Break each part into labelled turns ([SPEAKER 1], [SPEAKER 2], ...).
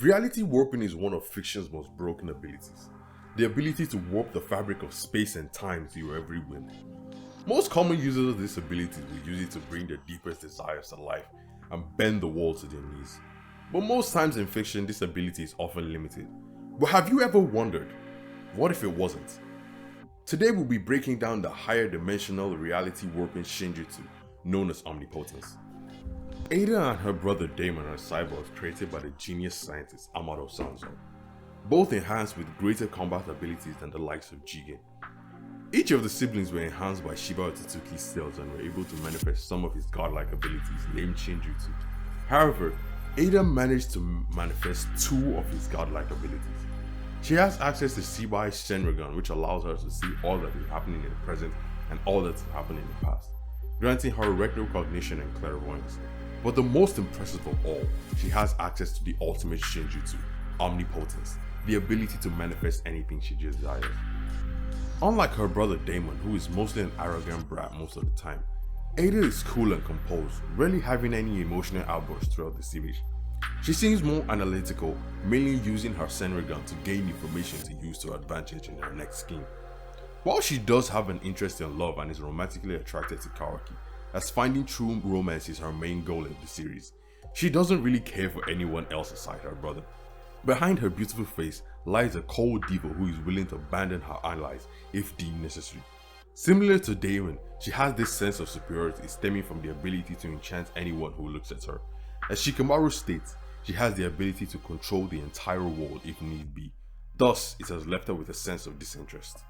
[SPEAKER 1] Reality warping is one of fiction's most broken abilities. The ability to warp the fabric of space and time to your every whim. Most common users of this ability will use it to bring their deepest desires to life and bend the world to their knees. But most times in fiction, this ability is often limited. But have you ever wondered, what if it wasn't? Today we'll be breaking down the higher dimensional reality warping Shinjutsu, known as Omnipotence. Eida and her brother Damon are cyborgs created by the genius scientist Amado Sanzo, both enhanced with greater combat abilities than the likes of Jigen. Each of the siblings were enhanced by Shiba Otsutsuki's cells and were able to manifest some of his godlike abilities named Shinjutsu. However, Eida managed to manifest two of his godlike abilities. She has access to Shibai's Shenrigan, which allows her to see all that is happening in the present and all that has happened in the past, granting her retrocognition and clairvoyance. But the most impressive of all, she has access to the ultimate Shinjutsu, Omnipotence, the ability to manifest anything she desires. Unlike her brother Damon, who is mostly an arrogant brat most of the time, Eida is cool and composed, rarely having any emotional outbursts throughout the series. She seems more analytical, mainly using her Senrigan to gain information to use to her advantage in her next scheme. While she does have an interest in love and is romantically attracted to Kawaki, as finding true romance is her main goal in the series, she doesn't really care for anyone else aside her brother. Behind her beautiful face lies a cold diva who is willing to abandon her allies if deemed necessary. Similar to Damon, she has this sense of superiority stemming from the ability to enchant anyone who looks at her. As Shikamaru states, she has the ability to control the entire world if need be. Thus, it has left her with a sense of disinterest.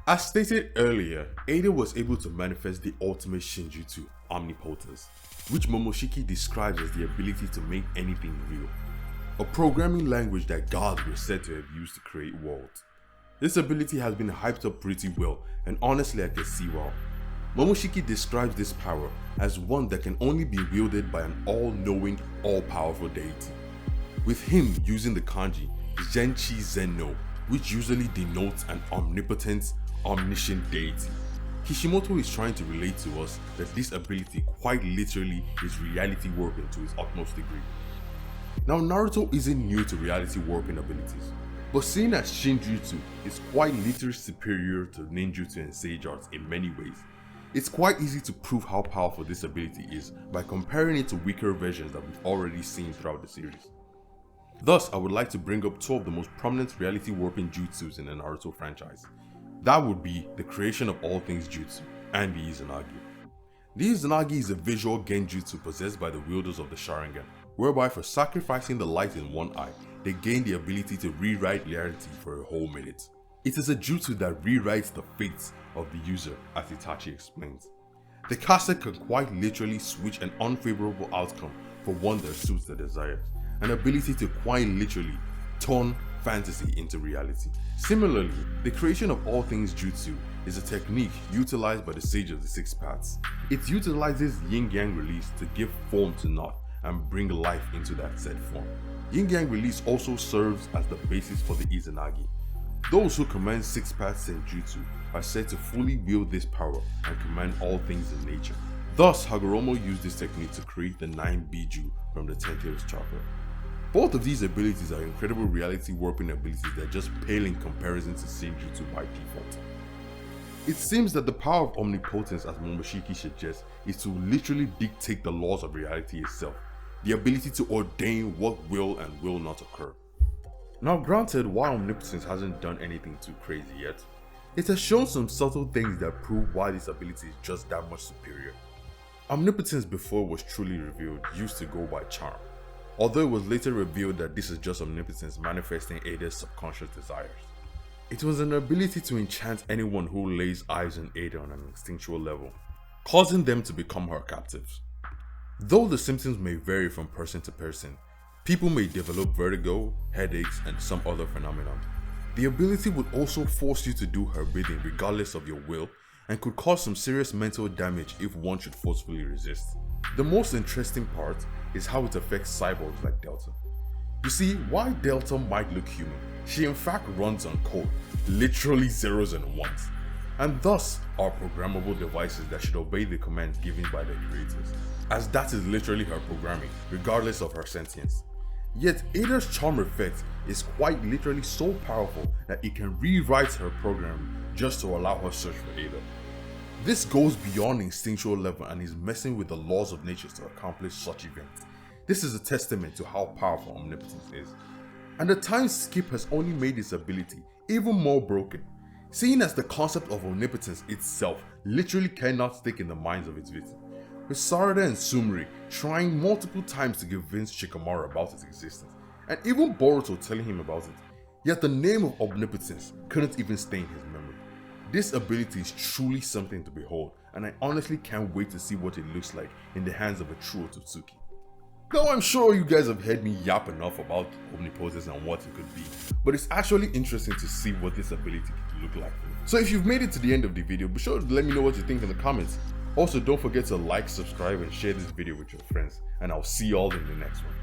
[SPEAKER 1] As stated earlier, Eida was able to manifest the ultimate Shinjutsu, Omnipotence, which Momoshiki describes as the ability to make anything real. A programming language that gods were said to have used to create worlds. This ability has been hyped up pretty well, and honestly I can see why. Momoshiki describes this power as one that can only be wielded by an all-knowing, all-powerful deity, with him using the kanji Zenchi Zenno, which usually denotes an omnipotent, omniscient deity. Kishimoto is trying to relate to us that this ability quite literally is reality warping to its utmost degree. Now Naruto isn't new to reality warping abilities, but seeing as Shinjutsu is quite literally superior to ninjutsu and sage arts in many ways, it's quite easy to prove how powerful this ability is by comparing it to weaker versions that we've already seen throughout the series. Thus, I would like to bring up two of the most prominent reality warping jutsus in the Naruto franchise. That would be the creation of all things jutsu and the Izanagi. The Izanagi is a visual genjutsu possessed by the wielders of the Sharingan, whereby for sacrificing the light in one eye, they gain the ability to rewrite reality for a whole minute. It is a jutsu that rewrites the fates of the user, as Itachi explains. The caster can quite literally switch an unfavorable outcome for one that suits their desires, an ability to quite literally turn fantasy into reality. Similarly, the creation of all things jutsu is a technique utilized by the Sage of the Six Paths. It utilizes yin-yang release to give form to naught and bring life into that said form. Yin-yang release also serves as the basis for the Izanagi. Those who command Six Paths Senjutsu are said to fully wield this power and command all things in nature. Thus, Hagoromo used this technique to create the 9 Biju from the 10 Tails chakra. Both of these abilities are incredible reality warping abilities that just pale in comparison to Senjutsu by default. It seems that the power of omnipotence, as Momoshiki suggests, is to literally dictate the laws of reality itself, the ability to ordain what will and will not occur. Now granted, while omnipotence hasn't done anything too crazy yet, it has shown some subtle things that prove why this ability is just that much superior. Omnipotence before was truly revealed used to go by charm, although it was later revealed that this is just omnipotence manifesting Eida's subconscious desires. It was an ability to enchant anyone who lays eyes on Eida on an instinctual level, causing them to become her captives. Though the symptoms may vary from person to person, people may develop vertigo, headaches, and some other phenomenon. The ability would also force you to do her bidding regardless of your will and could cause some serious mental damage if one should forcefully resist. The most interesting part is how it affects cyborgs like Delta. You see, while Delta might look human, she in fact runs on code, literally zeros and ones, and thus are programmable devices that should obey the commands given by their creators, as that is literally her programming, regardless of her sentience. Yet Eida's charm effect is quite literally so powerful that it can rewrite her program just to allow her search for Eida. This goes beyond instinctual level and is messing with the laws of nature to accomplish such events. This is a testament to how powerful Omnipotence is. And the time skip has only made this ability even more broken, seeing as the concept of Omnipotence itself literally cannot stick in the minds of its victims, with Sarada and Sumire trying multiple times to convince Shikamaru about its existence, and even Boruto telling him about it, yet the name of Omnipotence couldn't even stain his memory. This ability is truly something to behold, and I honestly can't wait to see what it looks like in the hands of a true Otsutsuki. Now I'm sure you guys have heard me yap enough about Omnipotence and what it could be, but it's actually interesting to see what this ability could look like. So if you've made it to the end of the video, be sure to let me know what you think in the comments. Also, don't forget to like, subscribe, and share this video with your friends, and I'll see y'all in the next one.